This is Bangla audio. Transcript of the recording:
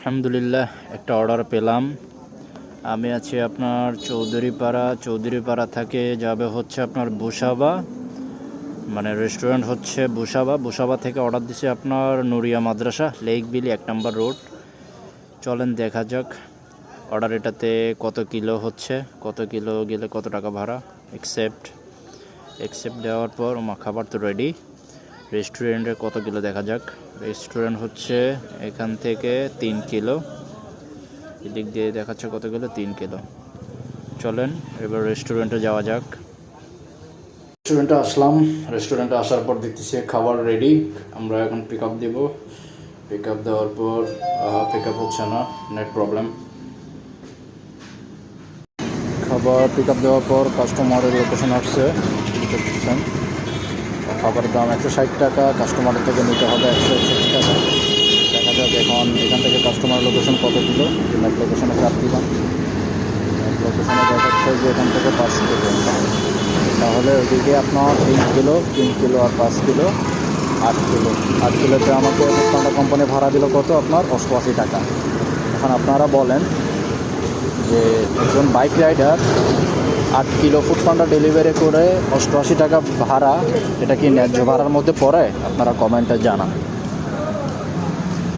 আলহামদুলিল্লাহ একটা অর্ডার পেলাম। আমি আছি আপনার চৌধুরীপাড়া থেকে যাবে হচ্ছে আপনার বুসাবা, মানে রেস্টুরেন্ট হচ্ছে বুসাবা থেকে অর্ডার দিছি আপনার নুরিয়া মাদ্রাসা, লেক বিলি 1 নম্বর রোড। চলেন দেখা যাক অর্ডার এটাতে কত কিলো হচ্ছে, কত কিলো গেলে কত টাকা ভাড়া। অ্যাকসেপ্ট দেওয়ার পর খাবার তো রেডি। রেস্টুরেন্টে কত কিলো দেখা যাক। রেস্টুরেন্ট হচ্ছে এখান থেকে 3 কিলো, এদিক দিয়ে দেখাচ্ছে কত কিলো, 3 কিলো। চলেন এবার রেস্টুরেন্টে যাওয়া যাক। রেস্টুরেন্টে আসলাম। রেস্টুরেন্টে আসার পর দেখতেছি খাবার রেডি। আমরা এখন পিক আপ দেবো। পিক আপ দেওয়ার পর পিক আপ হচ্ছে না, নেট প্রবলেম। খাবার পিক আপ দেওয়ার পর কাস্টমারের লোকেশন আসছে, দেখতেছেন। খাবারের দাম 160 টাকা, কাস্টমারের থেকে নিতে হবে 161 টাকা। দেখা যাক এখন এখান থেকে কাস্টমার লোকেশন কত কিলো। নেট লোকেশনে চাপ দিলাম। নেট লোকেশনে দেখাচ্ছে যে এখান থেকে 5 কিলো, তাহলে ওইদিকে আপনার 3 কিলো আর 5 কিলো 8 কিলোতে আমাকে ফুডপান্ডা কোম্পানি ভাড়া দিল কত, আপনার 88 টাকা। এখন আপনারা বলেন যে একজন bike rider 8 kilo Foodpanda delivery করে 88 টাকা ভাড়া, এটা কি ন্যায্য ভাড়ার মধ্যে পড়ে? আপনারা কমেন্টে জানান।